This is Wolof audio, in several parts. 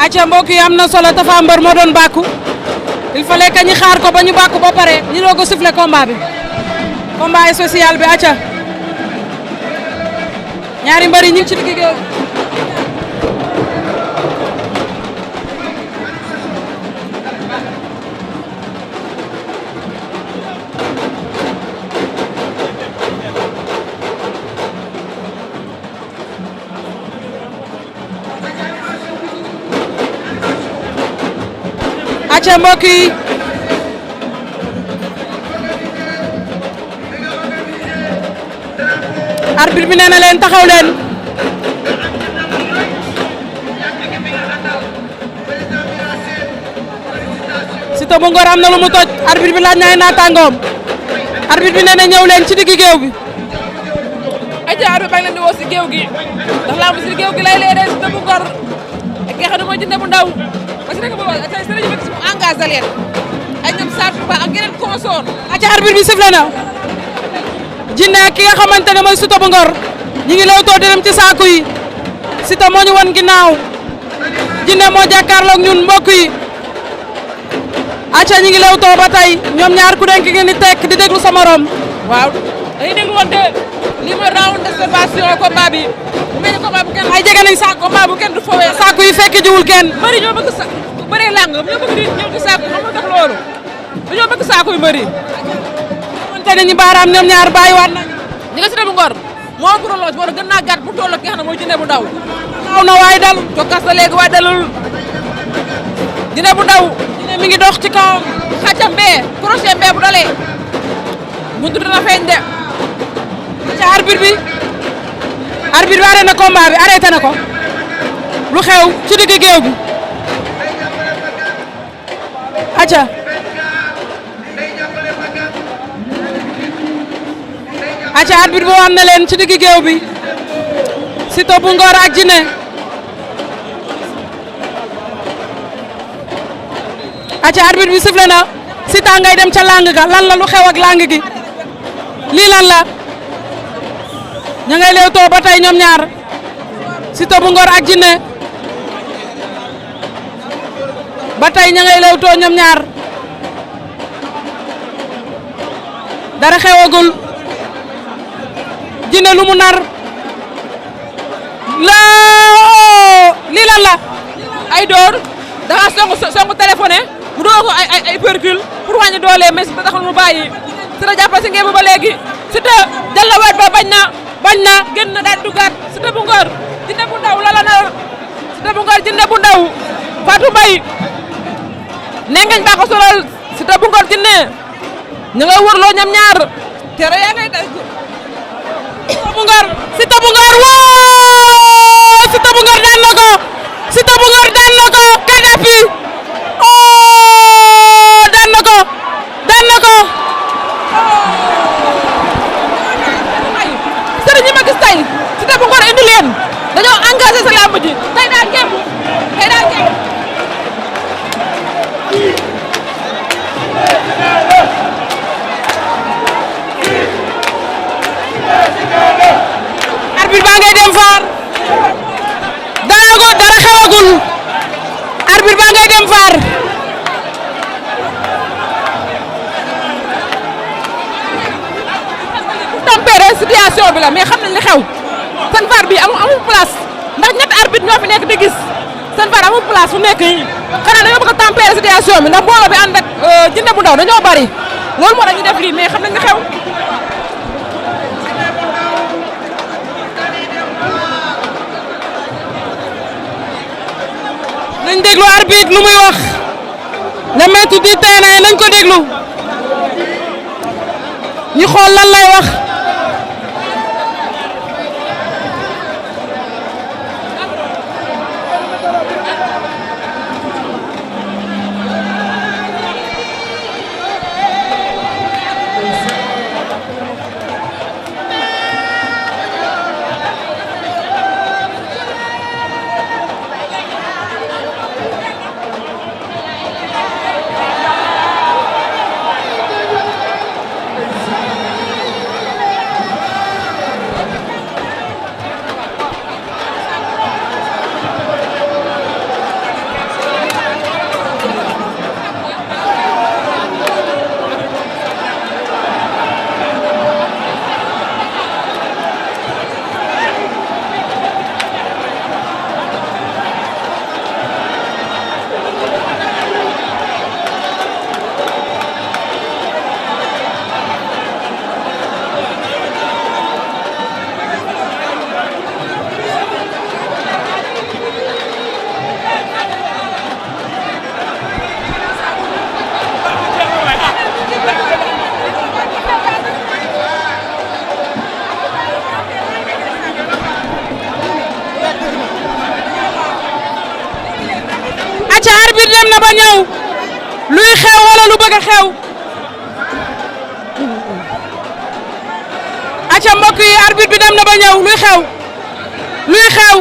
acca mbokk yi am na solo Tapha Mbeur moo doon bàkku il fallait que ñu xaar ko ba ñu bàkku ba pare ñu doog a siffler combat bi combat social bi acca ñaari mbër yi ñu ngi ci digg géew acca mbokk yi arbitre bi nee na leen taxaw leen Siteu bu Ngor am na lu mu toj arbitre bi laaj na ay naataangoom arbitre bi nee na ñëw leen ci digg géew bi acca arbitre baa ngi leen di woo si géew gi ndax laa mu si géew gi lay leeree Siteu bu Ngor ak ki nga xam ne mooy Djinné bu ndaw parce que tey sëriñ bi mu engagé leen ay ñoom Satou Ba ak yeneen consort acca arbitre bi sifflé na Djinné ak ki nga xamante ne mooy Siteu bu Ngor ñi ngi lewtoo di dem ci saaku yi Siteu moo ñu wan ginnaaw Djinné moo jàkkaarloog ñun mbokk yi acca ñi ngi lewtoo ba tey ñoom ñaar ku nekk ngeen di tekk di déglu sa morom waaw dañuy déglu woon de lii mooy round d'observation combat bi bu mel ni combat bu kenn ay jege nañ saako combat bu kenn du foowee saaku yi fekk jiwul kenn bëri ñoo bëgg sa bëree làng ñoo bëgg di ñëw ci saaku xam nga tax loolu dañoo bëgg saaku yu bëri xamante ne ñu baaraam ñoom ñaar bàyyiwaat nañ ñi nga Siteu bu Ngor moo prolonge boo gën naa gàtt bu toll ak ki nga xam ne mooy Djinné bu ndaw naaw na waaye dal jokkas na léegi waaye dalul Djinné bu ndaw Djinné mi ngi dox ci kawam xàccam bee crochet bee bu dalee buntu dina feeñ de ca arbitre bi arrêté na combat bi arrêté na ko lu xew ci digg géew bi acca acca arbitre bi wan na leen ci digg géew bi Siteu bu Ngor ak Djinné acca arbitre bi sifflé na Siteu ngay dem ca lang ga lan la lu xew ak lang gi lii lan la ña ngay lewtoo ba tey ñoom ñaar Siteu bu Ngor ak Djinné ba tey ña ngay lewtoo ñoom ñaar dara xewagul Djinné lu mu nar la lii lan la ay door dafa songu téléphoné mu doon ko ay percule pour wàññi doole mais si taxul mu bàyyi Siteu jàppal si ngeen ba léegi Siteu jël la waat ba bañ na génn na daal dugaat Siteu bu Ngor Djinné bu Ndaw la nar Siteu bu Ngor Djinné bu Ndaw Fatou Mbaye nengeñ ba ko solal Siteu bu Ngor Djinné ñu ngay wërloo ñam ñaar tere yaa ngay day Siteu bu Ngor woo Siteu bu Ngor daan na ko Siteu bu Ngor daan na ko kadapi daan na ko sëriñ ñi ma gis tey Siteu bu Ngor indi leen dañoo engagé sa lamb ji tey daal képp arbitre baa ngay dem faar dara xewagul arbitre baa ngay dem faar tempérer situation bi la mais xam nañ li xew seen faar bi amul place ndax ñetti arbitre ñoo fi nekk di gis seen faar amul place fu nekk yi xanaa dañoo bëgg a tempérer situation bi ndax mbooloo bi ànd ak Djinné bu Ndaw dañoo bari loolu moo tax ñu def lii mais xam nañ li xew. nañ déglu arbitre lu muy wax le maître du terrain nañ ko déglu ñu xool lan lay wax. dem na ba ñëw luy xew wala lu bëgg a xew aca mbokk yi arbitre bi dem na ba ñëw luy xew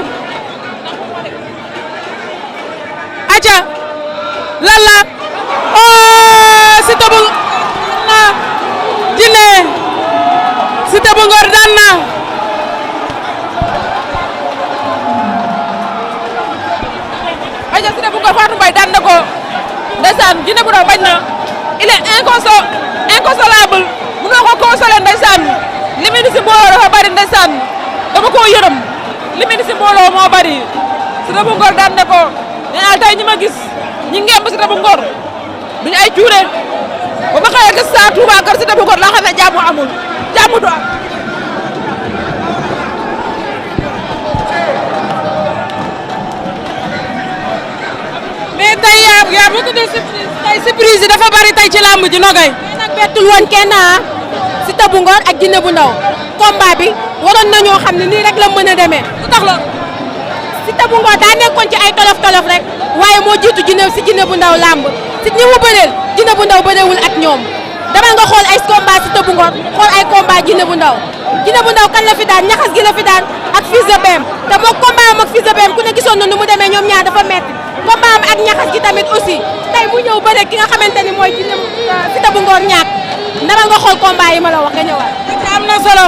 aca lan la Siteu bu Djinné Siteu bu Ngor daan na aja Siteu bu Ngor Fatou Mbaye daan na ko ndeysaan Djinné bu Ndaw bañ na il est inconsolable mënoo ko consoler ndeysaan li mu indi si mbooloo dafa bari ndeysaan dama koo yërëm li mu indi si mbooloo moo bari Siteu bu Ngor daan na ko nee naa tey ñi ma gis ñi ngemb Siteu bu Ngor duñu ay cuure ba ma xëyee gis saa Touba kër Siteu bu Ngor laa xam ne jàmm amul jàmm du am. mais tey yaa beaucoup de surprise tey surprise yi dafa bari tey ci làmb ji nogay. mais nag bettul woon kenn Siteu bu Ngor ak Djinné bu Ndaw combat bi waroon nañoo xam ne nii rek la mën a demee. lu tax loolu. Siteu bu Ngor daa nekkoon ci ay tolof rek waaye moo jiitu Djinné bu Ndaw làmb si ñi mu bëreel Djinné bu Ndaw bëreewul ak ñoom demal nga xool ay combat Siteu bu Ngor xool ay combat Djinné bu Ndaw kan la fi daan ñaxas gi la fi daan ak Fils de Bem te moom combat am ak Fils de Bem ku ne gisoon na nu mu demee ñoom ñaar dafa metti combat am ak ñaxas gi tamit aussi tey mu ñëw bëre ki nga xamante ni mooy Siteu bu Ngor ñaak demal nga xool combat yi ma la wax nga ñëwaat. am na solo.